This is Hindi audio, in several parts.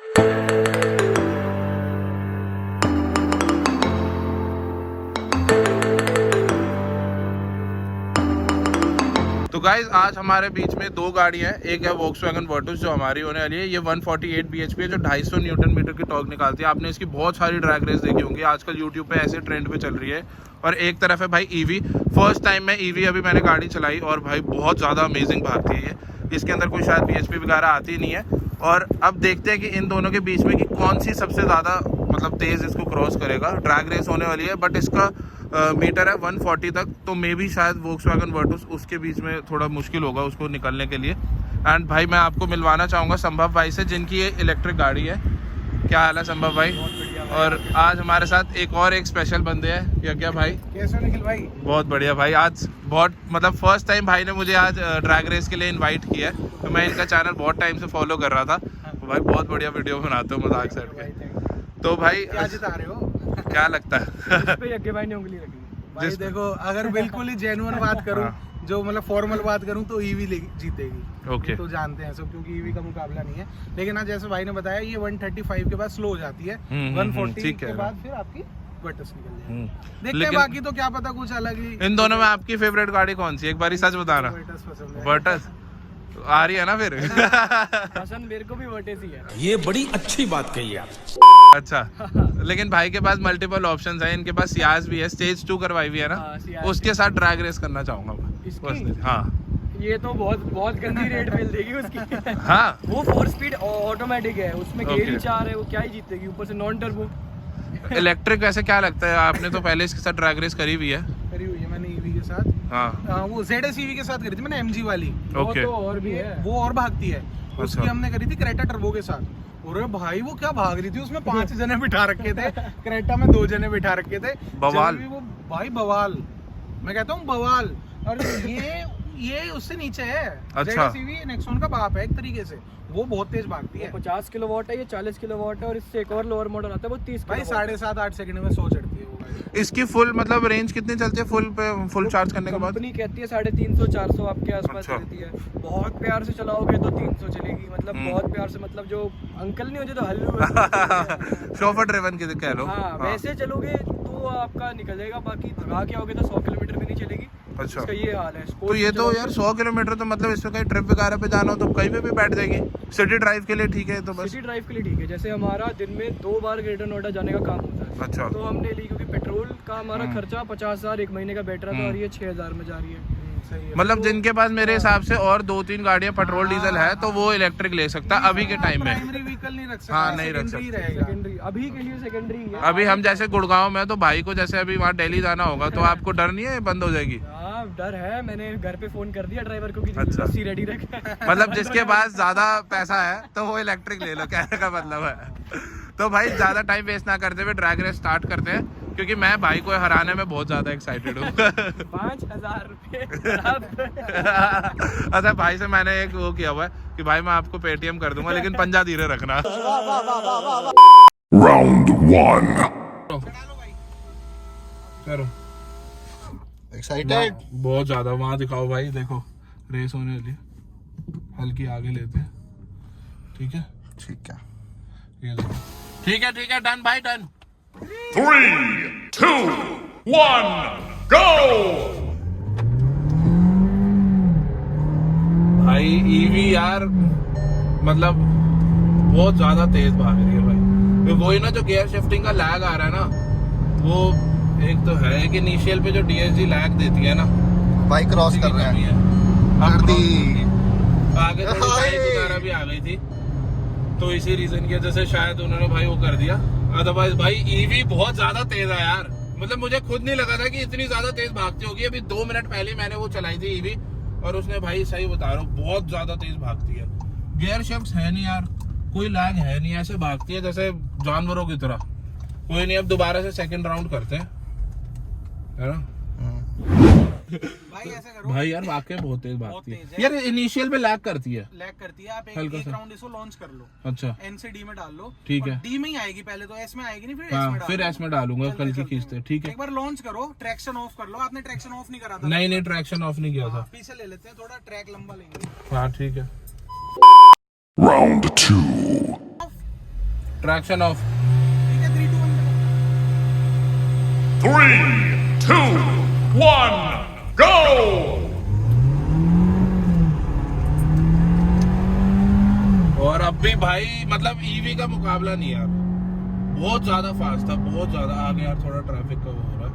तो गाइज आज हमारे बीच में दो गाड़ियाँ हैं। एक है वोक्सवैगन वर्टस जो हमारी होने वाली है, ये 148 bhp है जो 250 न्यूटन मीटर की टॉर्क निकालती है। आपने इसकी बहुत सारी ड्रैग रेस देखी होंगी, आजकल यूट्यूब पे ऐसे ट्रेंड पे चल रही है। और एक तरफ है भाई ईवी। फर्स्ट टाइम में ईवी अभी मैंने गाड़ी चलाई और भाई बहुत ज़्यादा अमेजिंग भागती है ये। इसके अंदर कोई शायद bhp वगैरह आती नहीं है। और अब देखते हैं कि इन दोनों के बीच में कि कौन सी सबसे ज़्यादा मतलब तेज़ इसको क्रॉस करेगा। ड्रैग रेस होने वाली है बट इसका मीटर है 140 तक, तो मे भी शायद वोक्सवैगन वर्टस उसके बीच में थोड़ा मुश्किल होगा उसको निकलने के लिए। एंड भाई मैं आपको मिलवाना चाहूँगा संभव भाई से, जिनकी ये इलेक्ट्रिक गाड़ी है। क्या हाल है संभव भाई? और आज हमारे साथ एक स्पेशल बंदे हैं, यज्ञ भाई। कैसे निखिल भाई? बहुत बढ़िया भाई। आज बहुत मतलब फर्स्ट टाइम भाई ने मुझे आज ड्रैग रेस के लिए इन्वाइट किया है। तो मैं इनका चैनल बहुत टाइम से फॉलो कर रहा था। तो भाई बहुत बढ़िया वीडियो बनाते हो मजाक सेट के। तो भाई क्या जिता रहे हो? क्या लगता है? यज्ञ भाई ने उंगली रखी भाई। देखो अगर बिल्कुल ही जेन्युइन बात करूं, जो मतलब फॉर्मल बात करूं तो ईवी जीतेगी। ओके। तो जानते हैं सब, क्योंकि ईवी का मुकाबला नहीं है। लेकिन आज जैसे भाई ने बताया ये 135 के बाद स्लो हो जाती है, 140 के बाद फिर आपकी वर्टस निकल जाएगी। देखते हैं बाकी तो क्या पता कुछ अलग ही। इन दोनों में आपकी फेवरेट गाड़ी कौन सी? एक बार सच बताना। वर्टस पसंद है। वर्टस आ रही है ना फिर? पसंद मेरे को भी वर्टस ही है। ये बड़ी अच्छी बात कही आप। अच्छा, लेकिन भाई के पास मल्टीपल ऑप्शंस हैं। इनके पास सियाज भी है, स्टेज 2 करवाई भी है ना, उसके साथ ड्रैग रेस करना चाहूंगा मैं। हाँ ये तो बहुत गंदी रेट मिल देगी उसकी। हाँ वो 4 स्पीड ऑटोमेटिक है, उसमें गेयर ही 4 है, वो क्या ही जीतेगी, ऊपर से नॉन टर्बो। इलेक्ट्रिक वैसे क्या लगता है? आपने तो पहले इसके साथ ड्रैग रेस करी हुई है। करी हुई है मैंने ईवी के साथ। हाँ वो ZS ईवी के साथ करी थी मैंने, MG वाली। ओके। तो और भी है, वो और भागती है। उसकी हमने करी थी क्रेटा टर्बो के साथ। अरे भाई वो क्या भाग रही थी, उसमें 5 जने बिठा रखे थे, क्रेटा में 2 जने बिठा रखे थे। बवाल। वो भाई बवाल, मैं कहता हूँ बवाल। और ये उससे नीचे है। अच्छा। ZS ईवी नेक्सॉन का बाप है एक तरीके से। वो बहुत तेज भागती है। 50 किलोवाट है, ये 40 किलोवाट है, और इससे एक और लोअर मॉडल आता है वो 30 भाई 7.5-8 सेकंड में 100 चढ़ती है वो गाड़ी। इसकी फुल मतलब रेंज कितनी चलती है फुल चार्ज करने के बाद? कंपनी कहती है 350-400 आपके आसपास अच्छा। चलती है। बहुत प्यार से चलाओगे तो 300 चलेगी, मतलब बहुत प्यार से, मतलब जो अंकल नहीं होते तो हल्लू शोफर ड्रिवन की कह लो। हाँ, वैसे चलोगे तो आपका निकल जाएगा, बाकी भगा के आओगे तो 100 किलोमीटर भी नहीं चलेगी। अच्छा। इसका ये हाल है। तो ये तो यार 100 किलोमीटर तो मतलब इसमें कहीं ट्रिप वगैरह पे जाना हो तो कहीं पे भी बैठ जाएगी। सिटी ड्राइव के लिए ठीक है तो बस। सिटी ड्राइव के लिए ठीक है। जैसे हमारा दिन में 2 बार ग्रेटर नोएडा जाने का काम होता है। अच्छा। तो हमने ली, क्योंकि पेट्रोल का हमारा खर्चा 50,000 एक महीने का बैठ रहा था, और ये 6,000 में जा रही है। सही है। मतलब जिनके पास मेरे हिसाब से और 2-3 गाड़ियां पेट्रोल डीजल है तो वो इलेक्ट्रिक ले सकता है अभी के टाइम में। प्राइमरी व्हीकल नहीं रख सकता। हाँ, नहीं रख secondary सकते। रहेगा। सेकेंडरी अभी के लिए सेकेंडरी है। अभी हम जैसे गुड़गांव में, तो भाई को जैसे अभी वहाँ दिल्ली जाना होगा तो आपको डर नहीं है बंद हो जाएगी? हाँ डर है, मैंने घर पे फोन कर दिया ड्राइवर को कि अच्छा। रस्सी रेडी रख। मतलब जिसके पास ज्यादा पैसा है तो वो इलेक्ट्रिक ले लो, कहने का मतलब है। तो भाई ज्यादा टाइम वेस्ट ना करते हुए ड्रैग रेस स्टार्ट करते हैं, क्योंकि मैं भाई को हराने में बहुत ज्यादा एक्साइटेड हूँ। 5,000 रुपए। अच्छा, भाई से मैंने एक वो किया हुआ है कि भाई मैं आपको पेटीएम कर दूंगा लेकिन पंजा धीरे रखना। Round 1. करो। एक्साइटेड? बहुत ज्यादा। वहाँ दिखाओ भाई, देखो रेस होने वाली है। हल्की आगे लेते हैं, ठीक है? ठीक है। ये देखो। ठीक है डन भाई डन। 3, 2, 1, go! भाई ईवी यार मतलब बहुत ज्यादा तेज भाग रही है भाई। तो वही ना जो गियर शिफ्टिंग का लैग आ रहा है ना, वो एक तो है कि इनिशियल पे जो DSG लैग देती है ना, भाई क्रॉस कर रहे हैं। कर दी। आगे थोड़ी बाइक वगैरह भी आ गई थी, तो इसी रीजन की वजह से शायद उन्होंने भाई वो कर दिया। अदरवाइज भाई ईवी बहुत ज्यादा तेज है यार। मतलब मुझे खुद नहीं लगा था कि इतनी ज्यादा तेज भागती होगी। अभी 2 मिनट पहले मैंने वो चलाई थी ईवी, और उसने भाई सही बता रहा हूँ बहुत ज्यादा तेज भागती है। गियर शिफ्ट है नहीं यार, कोई लैग है नहीं, ऐसे भागती है जैसे जानवरों की तरह। कोई नहीं, अब दोबारा से सेकंड राउंड करते हैं, है ना? भाई ऐसा करो भाई यार वाकई बहुत तेज भागती तेज है है। यार। इनिशियल पे लैग करती है। लैग करती है। आप हल्का एक सा। राउंड इसको लॉन्च कर लो, अच्छा N से D में डाल लो। ठीक और है। D में ही आएगी पहले, तो S में आएगी नहीं, फिर S हाँ में डाल फिर लो। S में डालूंगा, कल की चलते खींचते। ठीक है, एक बार लॉन्च करो, ट्रैक्शन ऑफ कर लो। आपने ट्रैक्शन ऑफ नहीं करा था? नहीं ट्रैक्शन ऑफ नहीं किया था। पीछे ले लेते हैं, थोड़ा ट्रैक लंबा लेंगे। हाँ ठीक है। Round 2. Traction of. ठीक है 3 2 1 3, 2, 1, go! और अब भी भाई मतलब ईवी का मुकाबला नहीं है। बहुत ज्यादा फास्ट था, बहुत ज्यादा। आगे यार थोड़ा ट्रैफिक का वो हो रहा है,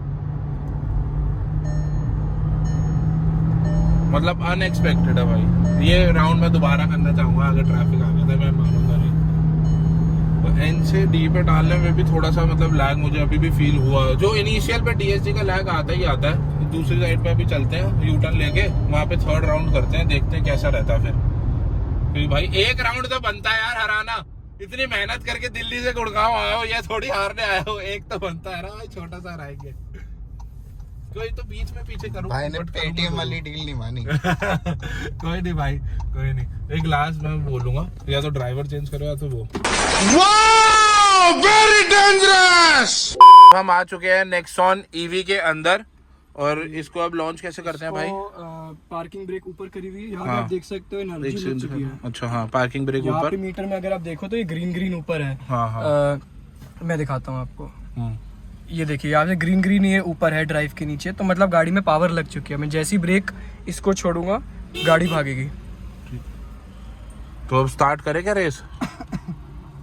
मतलब अनएक्सपेक्टेड है भाई। ये राउंड मैं दोबारा करना चाहूंगा, अगर ट्रैफिक आ गया था मैं मानूंगा नहीं। तो एन से डी पे डालने में भी थोड़ा सा मतलब लैग मुझे अभी भी फील हुआ। जो इनिशियल पे डीएसजी का लैग आता ही आता है। दूसरी साइड पे अभी चलते हैं, यू टर्न लेके वहां पे थर्ड राउंड करते हैं, देखते हैं कैसा रहता है फिर। क्योंकि भाई एक राउंड तो बनता है यार हराना। इतनी मेहनत करके दिल्ली से गुड़गांव आया हो, ये थोड़ी हारने आया हो, एक तो बनता है ना भाई, छोटा सा हराएंगे। कोई तो बीच में पीछे करूँ भाई ने पेटीएम वाली डील नहीं मानी। कोई नहीं भाई, कोई नहीं। एक लास्ट मैं बोलूंगा, या तो ड्राइवर चेंज करो या तो वो। Very dangerous. हम आ चुके हैं नेक्सॉन ईवी के अंदर, और इसको अब लॉन्च कैसे करते हैं भाई? पार्किंग ब्रेक ऊपर करी हुई है, यहाँ पे हाँ। आप देख सकते हो एनर्जी मिल चुकी है। अच्छा हाँ, पार्किंग ब्रेक यहाँ ऊपर। पे मीटर में अगर आप देखो तो ये ग्रीन ग्रीन ऊपर है। हाँ हाँ। मैं दिखाता हूँ आपको, ये देखिए यहाँ पे ग्रीन ग्रीन ये ऊपर है ड्राइव के नीचे, तो मतलब गाड़ी में पावर लग चुकी है। मैं जैसी ब्रेक इसको छोड़ूंगा गाड़ी भागेगी। तो अब स्टार्ट करें क्या रेस?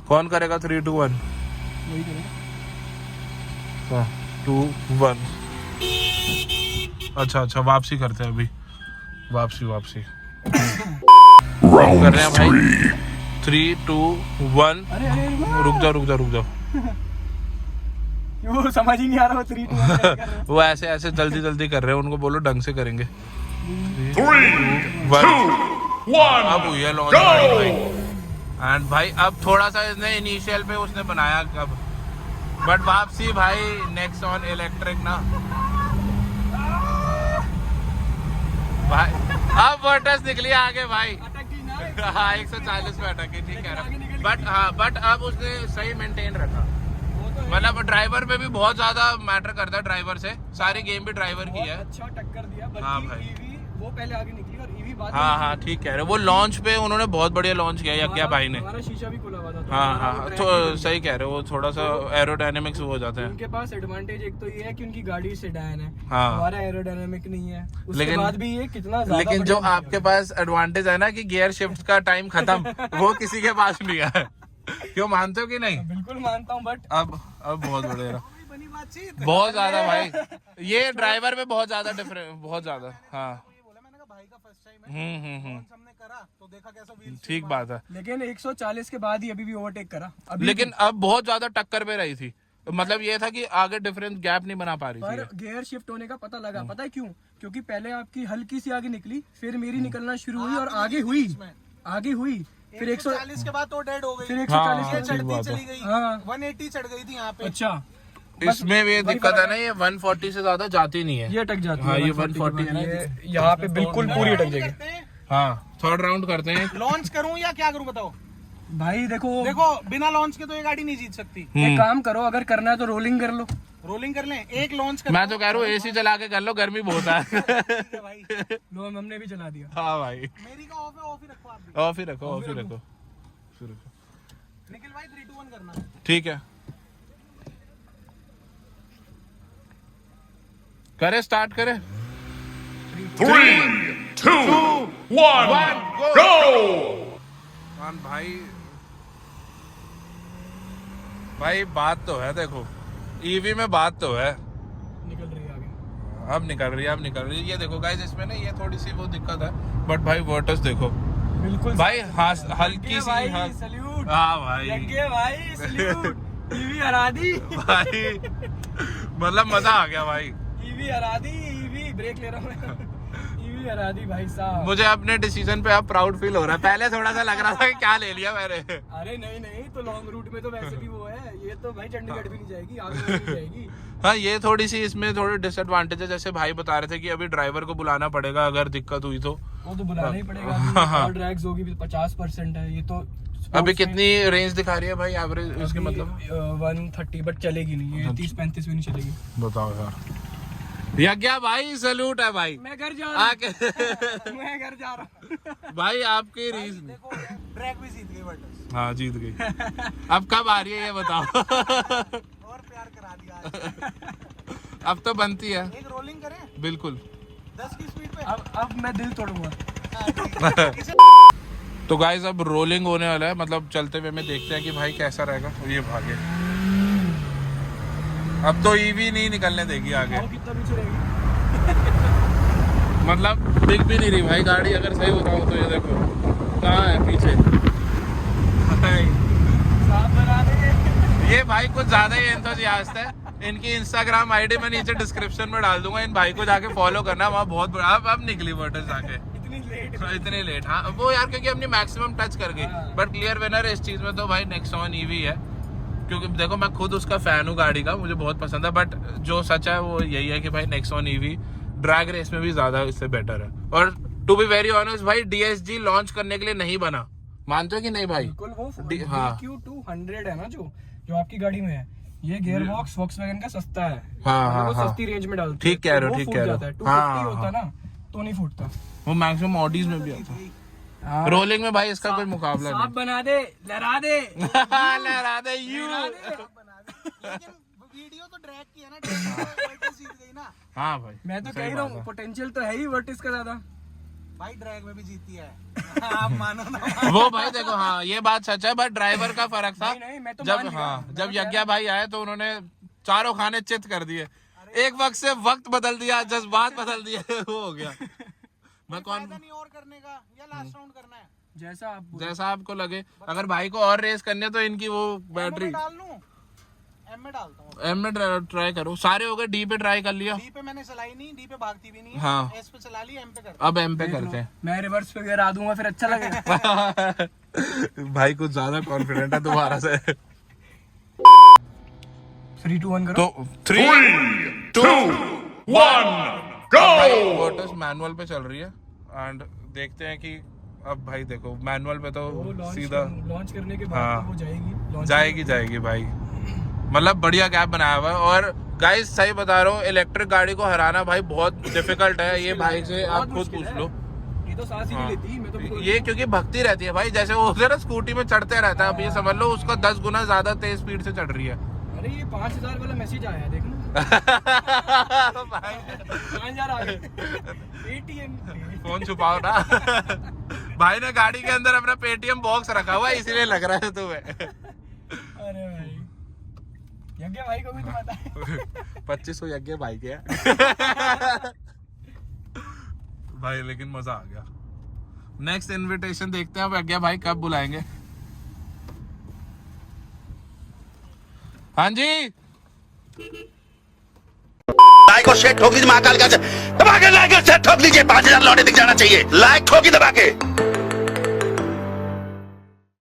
कौन करेगा? 3 2 1। वही करेगा। 2 1। अच्छा वापसी करते हैं अभी, वापसी Round कर रहे हैं भाई। 3. 3 2 1। अरे रुक जाओ। वो समझ ही नहीं आ रहा वो 3 2 1 वो ऐसे जल्दी कर रहे हैं, उनको बोलो ढंग से करेंगे। 3, 2, 1, अब हुई है लॉन्च go! भाई। एंड भाई अब थोड़ा सा इसने इनिशियल पे उसने बनाया कब, बट वापसी भाई नेक्सॉन इलेक्ट्रिक ना भाई। अब वर्टस निकली आगे भाई। हाँ 140 पे अटक गई, ठीक है। बट अब उसने सही मेंटेन रखा। मतलब ड्राइवर पे भी बहुत ज्यादा मैटर करता है, ड्राइवर से सारी गेम भी ड्राइवर की है। अच्छा टक्कर दिया, हाँ बल्कि भाई। ईवी वो पहले आगे निकली और ईवी बाद में हाँ ठीक कह रहे हो। वो लॉन्च पे उन्होंने बहुत बढ़िया लॉन्च किया यज्ञा भाई ने। हमारा शीशा भी खुला हुआ था, तो हाँ हमारा हाँ वो तो track सही कह रहे हो, वो थोड़ा सा एरोडायनेमिक्स हो जाते हैं। उनके पास एडवांटेज एक तो ये है कि उनकी गाड़ी सेडान है, हाँ। हमारा एरोडायनेमिक नहीं है। उसके लेकिन- बाद भी ये कितना ज्यादा लेकिन जो बढ़िया आपके पास एडवांटेज है ना कि गियर शिफ्ट का टाइम खत्म, वो किसी के पास नहीं है। क्यों, मानते हो कि नहीं? बिल्कुल मानता हूँ, बट अब बहुत बढ़िया, बनी बातचीत। बहुत ज्यादा भाई। ये ड्राइवर पे बहुत ज्यादा डिफरेंस, बहुत ज्यादा। हाँ ये बोला मैंने कहा भाई का फर्स्ट टाइम है, हमने करा तो देखा कैसा व्हील। ठीक बात है। लेकिन 140 के बाद ही अभी भी ओवरटेक करा। अभी लेकिन अब बहुत ज्यादा टक्कर पे रही थी, मतलब ये था कि आगे डिफरेंस गैप नहीं बना पा रही पर थी। गियर शिफ्ट होने का पता लगा। पता है क्यों? क्योंकि पहले आपकी हल्की सी आगे निकली, फिर मेरी निकलना शुरू हुई और आगे हुई फिर 140 के बाद तो डेड हो गई। फिर हाँ, 140 ये ठीक चढ़ती बात है। चली गई, हाँ। 180 चढ़ गई थी यहाँ पे। अच्छा इसमें भी ये दिक्कत है ना, ये 140 से ज्यादा जाती नहीं है। ये अटक जाती हाँ, है। ये 140 है ना। ये यहाँ पे बिल्कुल पूरी अटक जाएगी। हाँ थर्ड राउंड करते हैं। लॉन्च करूं या क्या करूं बताओ? भाई देखो बिना लॉन्च के तो ये गाड़ी नहीं जीत सकती। एक काम करो, अगर करना है तो रोलिंग कर लो। रोलिंग कर लें, एक लॉन्च कर। मैं तो कह रहा हूँ एसी चला के कर लो, गर्मी बहुत है। भाई लो हमने भी चला दिया। हाँ भाई, मेरी का ऑफ है, ऑफ ही रखो आप भी। ऑफ ही रखो। निखिल भाई 3 2 1 करना। ठीक है, करे स्टार्ट करे। 3, 2, 1, go! भाई बात तो है, देखो ईवी में बात तो है। निकल रही है आगे। अब निकल रही है। ये देखो गाइस, इसमें ना ये थोड़ी सी वो दिक्कत है, बट भाई वर्टस देखो बिल्कुल भाई, हाँ हल्की सी। भाई हाँ सल्यूट। हाँ भाई, लगे भाई सल्यूट। ईवी हरा दी भाई मतलब मजा आ गया भाई। ईवी हरा दी। ईवी ब्रेक ले रहा हूँ। ईवी हरा दी भाई साहब। मुझे अपने डिसीजन पे अब प्राउड फील हो रहा है। पहले थोड़ा सा लग रहा था कि क्या ले लिया मैंने। अरे नहीं तो लॉन्ग रूट में तो वैसे भी वो है। ये तो भाई चंडीगढ़ भी नहीं जाएगी, आगे नहीं जाएगी। हाँ ये थोड़ी सी इसमें थोड़ी डिसएडवांटेज है, जैसे भाई बता रहे थे कि अभी ड्राइवर को बुलाना पड़ेगा अगर दिक्कत हुई तो। वो तो बुलाना ही पड़ेगा। अभी और ड्रैग्स होगी 50% है ये तो। अभी कितनी रेंज दिखा रही है भाई एवरेज उसके, मतलब 130, बट चलेगी नहीं ये। 30-35 भी नहीं चलेगी। बताओ यार। यज्ञा भाई सैल्यूट है भाई, मैं घर जा रहा आके हूँ। मैं घर जा रहा हूँ। भाई आपकी रीज देखो ट्रैक भी जीत गई वर्टस। हाँ जीत गई। अब कब आ रही है ये बताओ। और प्यार करा दिया आज। अब तो बनती है। एक रोलिंग करें बिल्कुल। 10 की स्पीड पे। अब मैं दिल तोड़ूंगा। तो गाइस अब रोलिंग होने वाला है, मतलब चलते हुए में देखते हैं कि भाई कैसा रहेगा। ये भागे, अब तो ईवी नहीं निकलने देगी आगे। कितना पीछे रहेगी? मतलब दिख भी नहीं रही भाई गाड़ी, अगर सही बताऊं तो। ये देखो कहाँ है पीछे। साफ बना देंगे। ये भाई कुछ ज्यादा ही एंथुसियास्ट है। इनकी इंस्टाग्राम आईडी मैं नीचे डिस्क्रिप्शन में डाल दूंगा, इन भाई को जाके फॉलो करना। वहाँ बहुत बड़ा अब निकली वर्टस जाके इतनी लेट। हाँ वो यार क्योंकि अपनी मैक्सिमम टच कर गई। बट क्लियर विनर है इस चीज में तो भाई नेक्सॉन ईवी है, क्योंकि देखो मैं खुद उसका फैन हूँ गाड़ी का, मुझे बहुत पसंद है। बट जो सच है वो यही है कि भाई नेक्सॉन ईवी ड्रैग रेस में भी ज्यादा इससे बेटर है। और टू बी वेरी ऑनेस्ट भाई DSG लॉन्च करने के लिए नहीं बना, मानते हो कि नहीं भाई? बिल्कुल। वो हाँ। DQ200 है ना जो आपकी गाड़ी में है, ये गियर बॉक्स वॉक्सवैगन का सस्ता है। हाँ, हाँ, वो हाँ। सस्ती रेंज में डालते ठीक कह रहे हो, तो वो ठीक फूट कह रहे हो। जाता है। 250 हाँ, होता हाँ। ना तो नहीं फूटता। वो मैक्सिमम ऑडीज में भी आता है। रोलिंग में भाई इसका कोई मुकाबला साफ नहीं। बना दे, लहरा दे। लहरा दे यू। लेकिन वीडियो तो ड्रैग किया ना, वर्टिस जीत गई ना। हाँ भाई मैं तो सही कह रहा बात हूँ है। पोटेंशियल तो है ही वर्टिस का ज्यादा। भाई ड्रैग में भी जीती है। आप मानो ना। वो भाई देखो हाँ ये बात सच है, बट ड्राइवर का फर्क था। नहीं, मैं तो जब मान लिया। हाँ जब यज्ञा भाई आए तो उन्होंने चारों खाने चित कर दिए। एक वक्त से वक्त बदल दिया, जज्बात बदल दिए। वो हो गया। मैं कौन फायदा नहीं और करने का, या लास्ट राउंड करना है? जैसा आप आपको लगे। अगर भाई को और रेस करने तो इनकी वो बैटरी में डाल लूं? एम में डालता हूँ। एम में ट्राई करो। सारे हो गए, डी पे ट्राई कर लिया। डी पे मैंने चलाई नहीं, डी पे भागती भी नहीं है। हाँ। एस पे चला ली, एम पे करता अब एम पे करते हैं। मैं रिवर्स पे गिरा दूंगा फिर अच्छा लगेगा। भाई कुछ ज्यादा कॉन्फिडेंट है दोबारा से। 3 2 1 करो। तो 3 3, 2, 1, go! वर्टस मैनुअल पे चल रही है एंड देखते हैं कि अब भाई देखो मैनुअल पे तो सीधा लॉन्च करने के हाँ। बाद वो जाएगी। जाएगी भाई। मतलब बढ़िया गैप बनाया हुआ है। और गाइस सही बता रहा हूँ, इलेक्ट्रिक गाड़ी को हराना भाई बहुत डिफिकल्ट है। ये भाई से आप खुद पूछ लो। ये तो सांस ही नहीं लेती। मैं तो ये क्योंकि भक्ति रहती है भाई, जैसे वो उसे ना स्कूटी में चढ़ते रहता है। अब ये समझ लो उसका 10 गुना ज्यादा तेज स्पीड से चढ़ रही है। अरे ये 5000 वाला मैसेज आया है देखना। 5000 आ गए। ATM फोन छुपाओ ना। भाई ने गाड़ी के अंदर अपना पेटीएम बॉक्स रखा हुआ है, इसीलिए लग रहा है तुम्हें। अरे भाई यज्ञ भाई को भी तो पता है। 2500 यज्ञ भाई के है। भाई लेकिन मजा आ गया। नेक्स्ट इनविटेशन देखते हैं अब यज्ञ भाई कब बुलाएंगे। हाँ जी लाइक और शेयर ठोक लीजिए महाकाल का। दबा के लाइक और शेयर ठोक लीजिए, 5000 लौटे दिख जाना चाहिए। लाइक ठोकी दबा के।